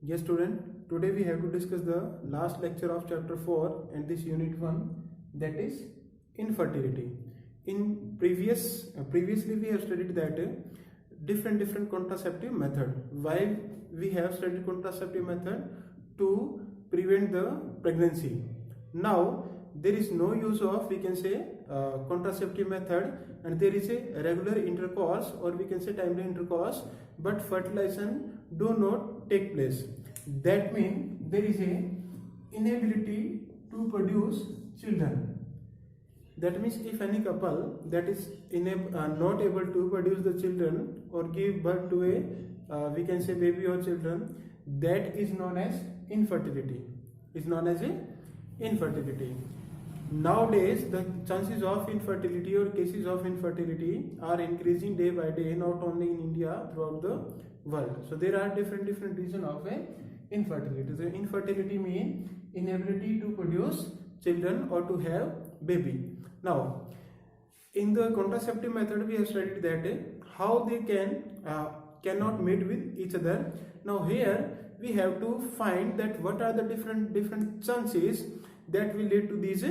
Yes, student. Today we have to discuss the last lecture of chapter 4 and this unit 1, that is infertility. In previously we have studied that different contraceptive method. Why we have studied contraceptive method? To prevent the pregnancy. Now there is no use of, we can say, contraceptive method, and there is a regular intercourse, or we can say timely intercourse, but fertilization do not take place. That means there is a inability to produce children. That means if any couple that is not able to produce the children or give birth to a we can say baby or children, that is known as infertility. Is known as a infertility. Nowadays the chances of infertility or cases of infertility are increasing day by day, not only in India, throughout the world. So there are different reasons of a infertility. So infertility means inability to produce children or to have baby. Now in the contraceptive method we have studied that how they cannot mate with each other. Now here we have to find that what are the different chances that will lead to these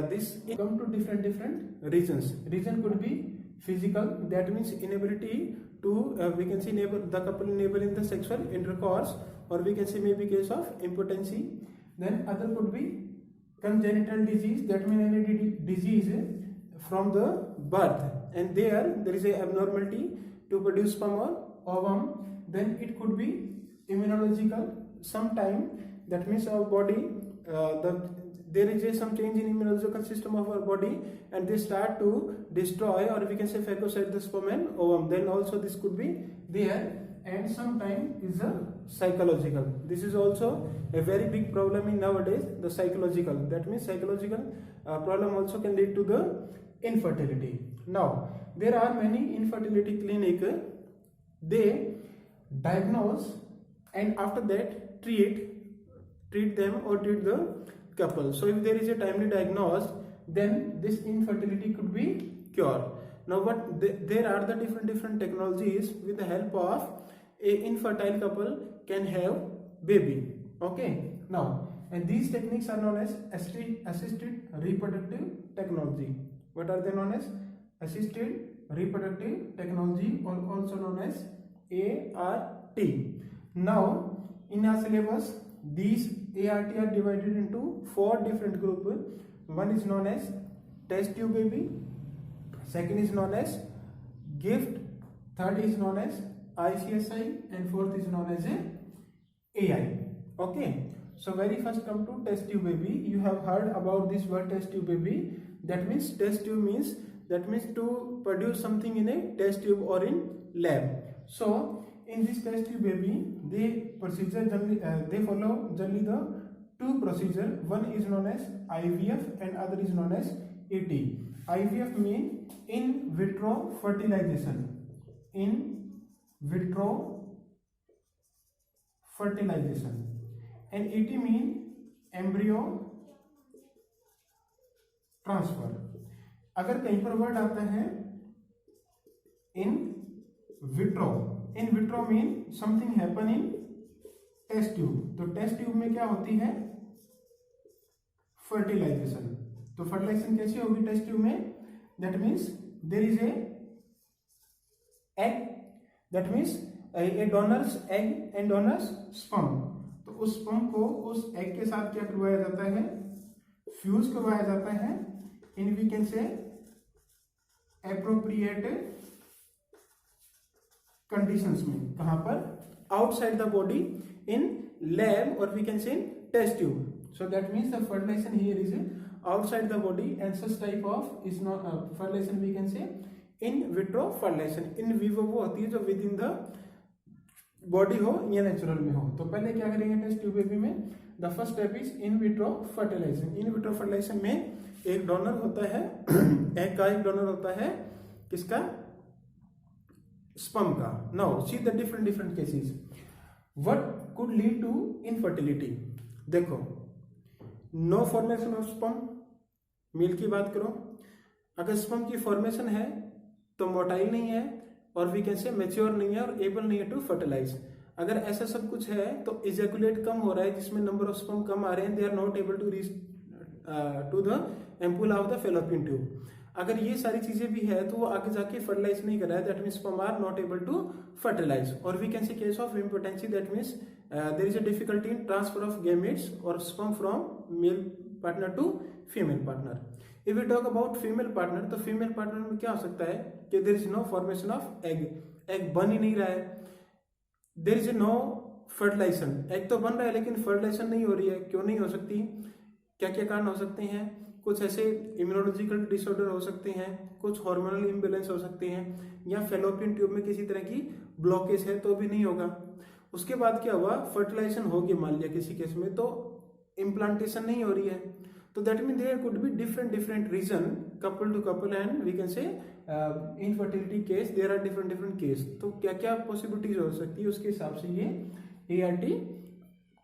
this come to different reasons. Reason could be physical, that means inability to we can say the couple enable in the sexual intercourse, or we can say maybe case of impotency. Then other could be congenital disease, that means any disease from the birth, and there is a abnormality to produce sperm or ovum. Then it could be immunological, sometime, that means our body there is some change in immunological system of our body, and they start to destroy, or we can say phagocyte the sperm and ovum. Then also this could be there. And sometime is a psychological. This is also a very big problem in nowadays, the psychological. That means psychological problem also can lead to the infertility. Now there are many infertility clinic. They diagnose and after that treat them or treat the couple. So if there is a timely diagnosis, then this infertility could be cured. Now there are the different technologies with the help of a infertile couple can have baby. Okay. Now, and these techniques are known as assisted reproductive technology. What are they known as? Assisted reproductive technology, or also known as ART. Now in our syllabus these ART are divided into 4 different groups. One is known as test tube baby, second is known as gift, third is known as ICSI, and fourth is known as AI. Okay, so very first come to test tube baby. You have heard about this word test tube baby. That means test tube means to produce something in a test tube or in lab. So in this test tube baby, they follow generally the 2 procedure. One is known as IVF and other is known as ET. IVF mean in vitro fertilization. In vitro fertilization. And ET mean embryo transfer. अगर कहीं पर word आता है in vitro, in vitro mean something happen in test tube. तो test tube में क्या होती है? फर्टिलाइजेशन. तो फर्टिलाइजेशन कैसी होगी टेस्ट ट्यूब में? That means there is a egg, that means a donor's egg and donor's sperm. तो उस स्पर्म को उस एग के साथ क्या करवाया जाता है? फ्यूज करवाया जाता है in we can say appropriate conditions में. कहां पर? Outside the body in lab, और we can say in test tube. So that means the fertilisation here is outside the body, and such type of is not fertilisation we can say in vitro fertilisation. In vivo वो होती है जो with in the body हो या natural में हो. तो पहले क्या करेंगे टेस्ट ट्यूब बेबी में? The first step is in vitro fertilisation. In vitro fertilization में एक डोनर होता है, एग का एक डोनर होता है, किसका? स्पर्म का. Now see the different cases. What could lead to infertility? देखो, no formation of sperm, male की बात करो. अगर स्पर्म की फॉर्मेशन है तो मोटाइल नहीं है, और वी कैन से मैच्योर नहीं है और एबल नहीं है टू फर्टिलाइज. अगर ऐसा सब कुछ है तो इजैकुलेट कम हो रहा है जिसमें नंबर ऑफ स्पर्म कम आ रहे हैं, they are not able to reach to the ampulla of the fallopian tube. अगर ये सारी चीजें भी है तो वो आगे जाके फर्टिलाइज नहीं कर रहा है, that means sperm are not able to fertilize. और we can see case of impotency, that means there is a difficulty in transfer of gametes और sperm from male partner to female partner. If we talk about female partner, तो female partner में क्या हो सकता है कि there is no formation of egg, egg बन ही नहीं रहा है, there is no fertilization, egg तो बन रहा है लेकिन फर्टिलाइजेशन नहीं हो रही है। क्यों नहीं हो सकती, क्या क्या कारण हो सकते हैं, कुछ ऐसे इम्यूनोलॉजिकल डिसऑर्डर हो सकते हैं, कुछ हार्मोनल इम्बैलेंस हो सकते हैं, या फेलोपियन ट्यूब में किसी तरह की ब्लॉकेज है तो भी नहीं होगा। उसके बाद क्या हुआ, फर्टिलाइजेशन हो गया मान लिया किसी केस में, तो इम्प्लांटेशन नहीं हो रही है, तो that mean there could be different reason couple to couple and we can say infertility case, there are different case. तो क्या क्या पॉसिबिलिटीज हो सकती है उसके हिसाब से ये ART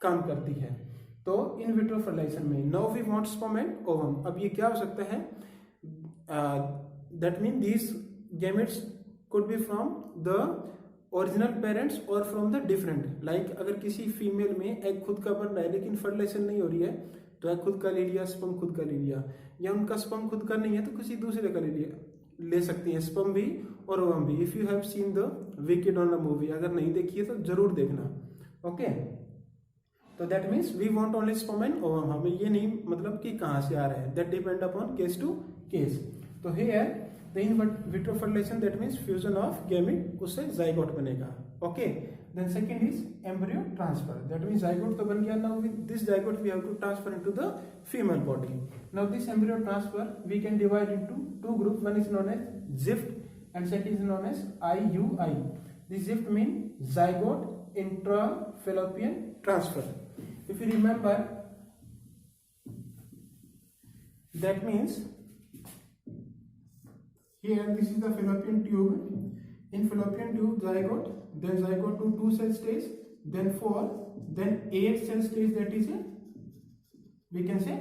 काम करती है। तो इन विट्रो फर्टिलाइजेशन में now we want sperm and ovum, अब ये क्या हो सकता है, that mean these gametes could be from the original parents और फ्रॉम द डिफरेंट, लाइक अगर किसी फीमेल में एग खुद का बन रहा है लेकिन फर्टिलाइजेशन नहीं हो रही है तो एग खुद का ले लिया, स्पर्म खुद का ले लिया, या उनका स्पर्म खुद का नहीं है तो किसी दूसरे का ले लिया, ले सकती है स्पर्म भी और ओवम भी। If you have seen the wicked on the movie, अगर नहीं देखी है तो जरूर देखना, ओके। तो that means we want only sperm and ovum, हमें ये नहीं मतलब कि कहाँ से आ रहा है, that depend upon case to case. तो here the in vitro fertilization that means fusion of gamete, उससे जाइगोट बनेगा, okay. Then second is embryo transfer, that means zygote तो बन गया, now with this zygote we have to transfer into the female body. Now this embryo transfer we can divide into two group, one is known as GIFT and second is known as IUI। This gift mean zygote intrafallopian transfer. If you remember, that means here this is the fallopian tube. In fallopian tube, zygote, then zygote to 2 cell stage, then 4, then 8 cell stage. That is we can say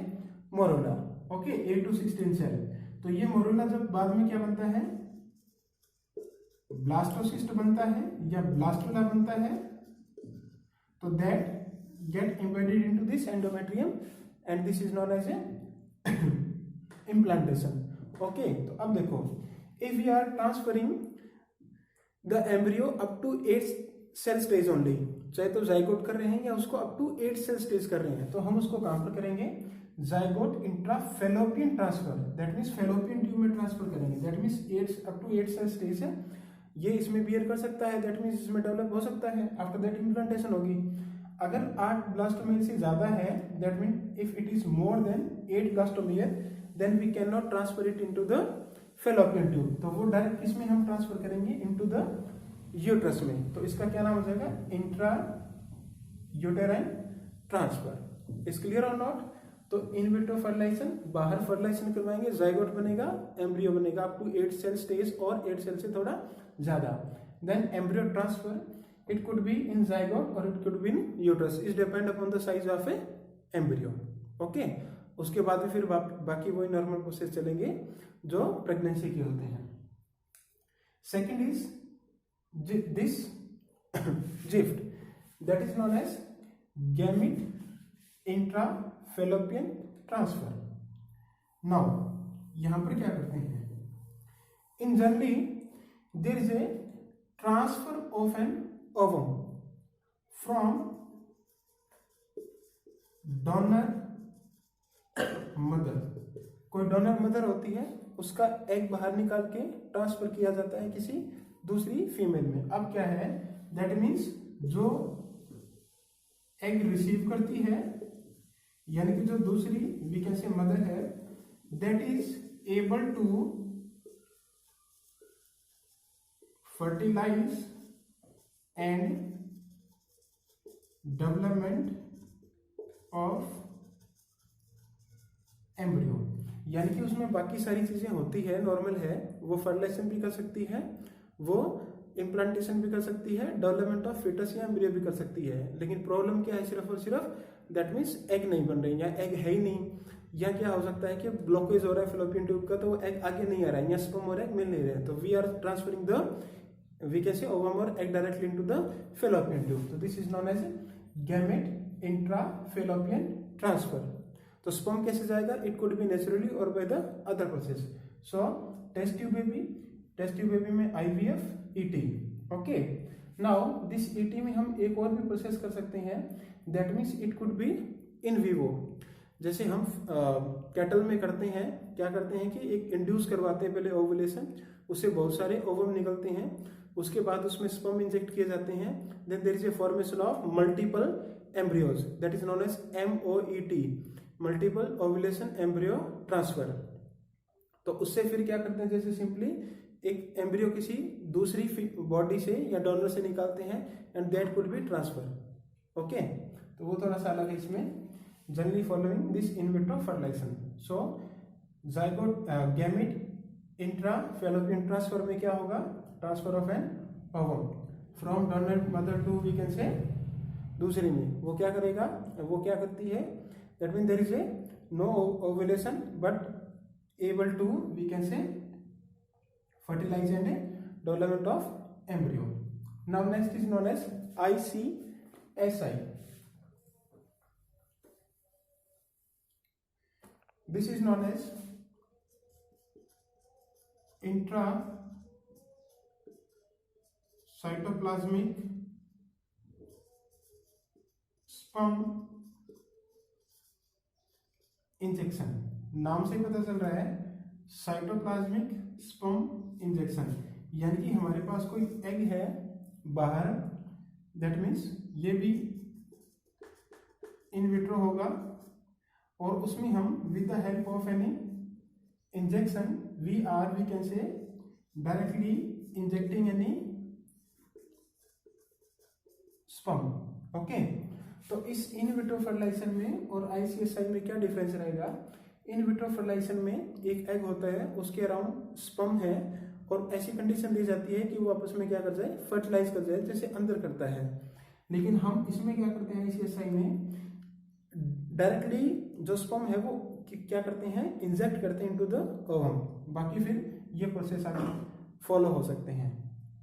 morula. Okay, 8 to 16 cell. तो ये morula जब बाद में क्या बनता है, blastocyst बनता है या ब्लास्टुला बनता है, तो that get embedded into this endometrium and this is known as a implantation, okay। तो अब देखो, if we are transferring the embryo up to 8 cell stage only, चाहे तो जाइगोट कर रहे हैं या उसको up to 8 cell stage कर रहे हैं, तो हम उसको कहां पर करेंगे, zygote intrafallopian transfer, that means fallopian tube में ट्रांसफर करेंगे, that means 8 up to 8 cell stage है, ये इसमें बियर कर सकता है, दैट मीन्स इसमें डेवलप हो सकता है, आफ्टर दैट इम्प्लांटेशन होगी। अगर 8 ब्लास्टोमियर से ज्यादा है, that mean if it is more than 8 blastomere, then we can not transfer it into the fallopian tube, तो वो डायरेक्ट किसमें हम ट्रांसफर करेंगे, इनटू द यूट्रस में। तो इसका क्या नाम हो जाएगा, intra uterine transfer. Is clear और नॉट। तो इन विट्रो फर्टिलाइजेशन, बाहर फर्टिलाइजेशन करवाएंगे, जाइगोट बनेगा, एम्ब्रियो बनेगा अप टू 8 सेल स्टेज और 8 सेल से थोड़ा ज्यादा। Then embryo transfer, it could be in zygote or it could be in uterus, is depend upon the size of a embryo, okay। उसके बाद में फिर बाकी वही नॉर्मल प्रोसेस चलेंगे जो प्रेगनेंसी के होते हैं। Second is this GIFT, that is known as gamete intrafallopian transfer. Now यहां पर क्या करते हैं, in generally there is a transfer of an ovum from donor mother, कोई डोनर मदर होती है, उसका एग बाहर निकाल के ट्रांसफर किया जाता है किसी दूसरी फीमेल में। अब क्या है, दैट मीन्स जो एग रिसीव करती है, यानी कि जो दूसरी वी कैन से मदर है, that is able to fertilize and development of embryo, यानी कि उसमें बाकी सारी चीजें होती है, नॉर्मल है, वो फर्टिलाइजेशन भी कर सकती है, वो इम्प्लांटेशन भी कर सकती है, डेवलपमेंट ऑफ फीटस या एम्ब्रियो भी कर सकती है। लेकिन प्रॉब्लम क्या है, सिर्फ और सिर्फ दैट मीन्स एग नहीं बन रही, या एग है ही नहीं, या क्या हो सकता है कि ब्लॉकेज हो रहा है फेलोपियन ट्यूब का, तो वो एग आगे नहीं आ रहा है, या स्पर्म और एग मिल नहीं रहे हैं। तो we are transferring the we can say ovum or egg directly into the fallopian tube. So this is known as gamete intra-fallopian transfer. तो sperm कैसे जाएगा? It could be naturally or by the other process. So test tube baby में IVF, ET. Okay. Now this ET में हम एक और भी process कर सकते हैं. That means it could be in vivo. जैसे हम कैटल में करते हैं, क्या करते हैं कि एक इंड्यूस करवाते हैं पहले ओवुलेशन, उससे बहुत सारे ओवम निकलते हैं, उसके बाद उसमें स्पर्म इंजेक्ट किए जाते हैं, then there is a formation of multiple embryos, that is known as MOET, multiple ovulation embryo transfer. तो उससे फिर क्या करते हैं, जैसे सिंपली एक एम्ब्रियो किसी दूसरी बॉडी से या डोनर से निकालते हैं and that could be transfer. Okay, तो वो थोड़ा सा अलग है इसमें. Generally following this in vitro fertilization. So zygote gamete intra fallopian transfer में क्या होगा? Transfer of an ovum from donor mother to we can say दूसरी में. वो क्या करेगा, वो क्या करती है, that mean there is a no ovulation but able to we can say fertilize and development of embryo. Now next is known as ICSI. This is known as intra cytoplasmic sperm injection. नाम से पता चल रहा है cytoplasmic sperm injection, यानी कि हमारे पास कोई एग है बाहर, दैट मीन्स ये भी इन विट्रो होगा और उसमें हम with the help of any injection we can say directly injecting any sperm. Okay, तो इस इन विट्रो फर्टिलाइजेशन में और ICSI में क्या डिफरेंस रहेगा? इन विट्रो फर्टिलाइजेशन में एक एग होता है, उसके अराउंड स्पर्म है और ऐसी कंडीशन दी जाती है कि वो आपस में क्या कर जाए, फर्टिलाइज कर जाए, जैसे अंदर करता है. लेकिन हम इसमें क्या करते हैं, ICSI में डायरेक्टली जो स्पर्म है वो क्या करते हैं, इंजेक्ट करते हैं इनटू द ओवम. बाकी फिर ये प्रोसेस आगे फॉलो हो सकते हैं.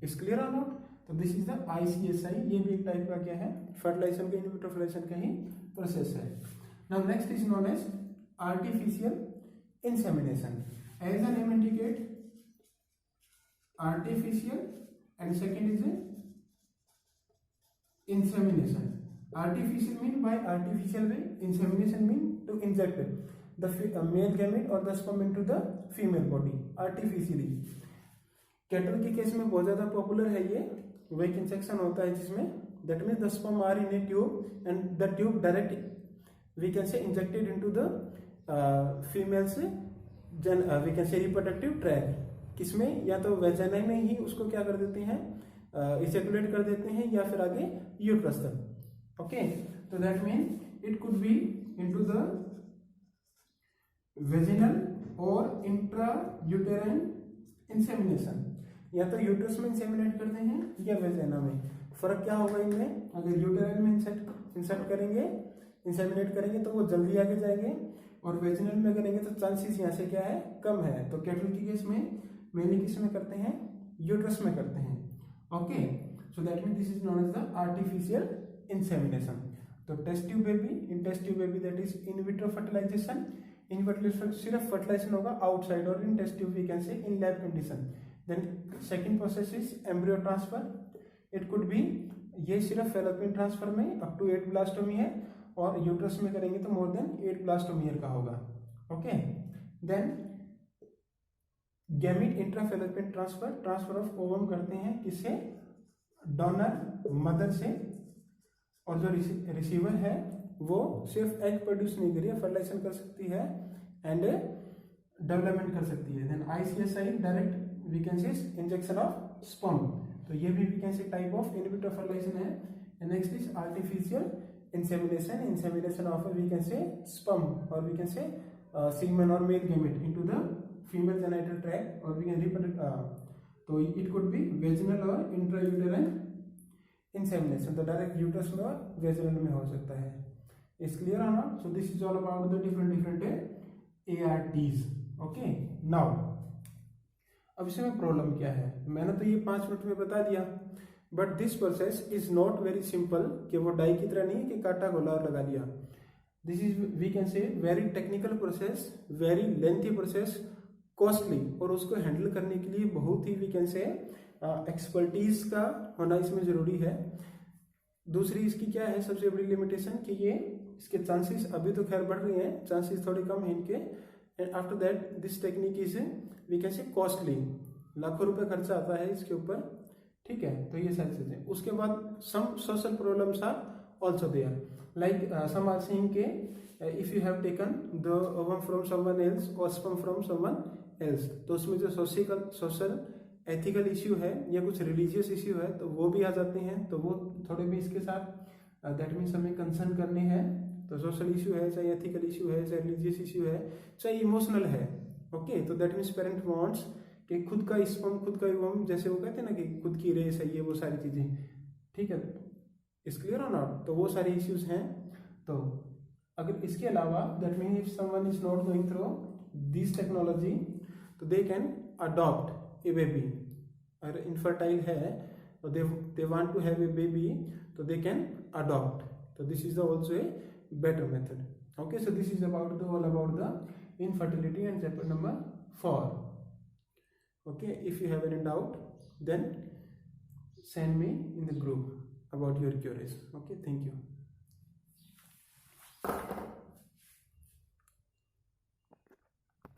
इज क्लियर और नॉट? तो दिस इज द ICSI. ये भी एक टाइप का क्या है, फर्टिलाइजेशन का, इन विट्रो फर्टिलाइजेशन का ही प्रोसेस है. Now next is known as artificial insemination. As the name indicate, artificial, and second is a insemination. Artificial mean by artificial way, insemination mean to inject the male gamete or the sperm into the female body artificially. Cattle के case में बहुत ज्यादा popular है ये वेक injection होता है, जिसमें that means the sperm are in a tube and the tube direct we can say injected into the female's we can say reproductive tract. किसमें, या तो वेजाइना में ही उसको क्या कर देते हैं, इजैकुलेट कर देते हैं, या फिर आगे यूट्रस तक. ओके, तो that mean it could B into the vaginal और इंट्रा यूटेराइन इंसेमिनेशन. या तो यूट्रस में इंसेमिनेट करते हैं या वेजाइना में. फर्क क्या होगा इनमें? अगर यूटेराइन में इंसर्ट करेंगे, इंसेमिनेट करेंगे तो वो जल्दी आगे जाएंगे, और वेजिनल में करेंगे तो चांसेस यहाँ से क्या है, कम है. तो कैटल की केस में मेनली किस में करते हैं, यूट्रस में करते हैं. Okay, so that mean this is known as the artificial insemination. तो test tube baby, in test tube baby that is in vitro fertilisation. In fertilization सिर्फ फर्टिलाइजेशन होगा आउटसाइड, और in test tube we can say in lab condition. Then second process is embryo transfer. It could be, ये सिर्फ fallopian transfer में up to 8 blastomere है, और uterus में करेंगे तो मोर देन 8 ब्लास्टोमी का होगा. Okay, then gamete intrafallopian transfer, transfer of ovum करते हैं किससे, डोनर मदर से, और जो रिसीवर है वो सिर्फ एग प्रोड्यूस नहीं करिए, फर्टिलाइजेशन कर सकती है एंड डेवलपमेंट कर सकती है. Then ICSI direct we can say injection of sperm. तो ये भी we can say type of in vitro fertilization है. Next is artificial insemination of we can say sperm, or we can say semen or male gamete into the female genital tract, or we can reproduce. So it could be vaginal or intrauterine insemination. तो direct uterus में और vaginal में हो सकता है. Is clear और not? So this is all about the different ARTs. Okay, now अब इसमें प्रॉब्लम क्या है, मैंने तो ये 5 मिनट में बता दिया, but this process is not very simple, कि वो डाई की तरह नहीं है कि काटा गोला और लगा लिया। This is we can say very technical process, very lengthy process, costly, और उसको हैंडल करने के लिए बहुत ही वी कैन से एक्सपर्टीज का होना इसमें जरूरी है। दूसरी इसकी क्या है सबसे बड़ी लिमिटेशन, कि ये इसके चांसेस अभी तो खैर बढ़ रहे हैं, चांसेस थोड़े कम हैं इनके, and after that this technique is we can say costly, लाखों रुपए खर्चा आता है इसके ऊपर, ठीक है। तो ये सारी चीजें, उसके बाद some social problems are also there, like some are saying के if you have taken the ovum from someone else और स्पर्म फ्रॉम समवन एल्स, तो उसमें जो सोशल एथिकल इश्यू है या कुछ रिलीजियस इश्यू है तो वो भी आ जाते हैं, तो वो थोड़े भी इसके साथ दैट मीन्स हमें कंसर्न करने हैं। तो सोशल इश्यू है, चाहे एथिकल इश्यू है, चाहे रिलीजियस इश्यू है, चाहे इमोशनल है, ओके। तो दैट मीन्स पेरेंट वांट्स कि खुद का स्पर्म, खुद का ओवम, जैसे वो कहते हैं ना कि खुद की रेस है, ये वो सारी चीजें, ठीक है, इज क्लियर और नॉट। तो वो सारे इश्यूज हैं। तो अगर इसके अलावा that mean if someone is not going through this technology, तो they can adopt a baby. अगर इनफर्टाइल है तो they want to have a baby, तो दे कैन अडॉप्ट। तो this is also a better method. Okay, so this is about all about the infertility and chapter number 4. Okay, if you have any doubt, then send me in the group about your queries. Okay, thank you.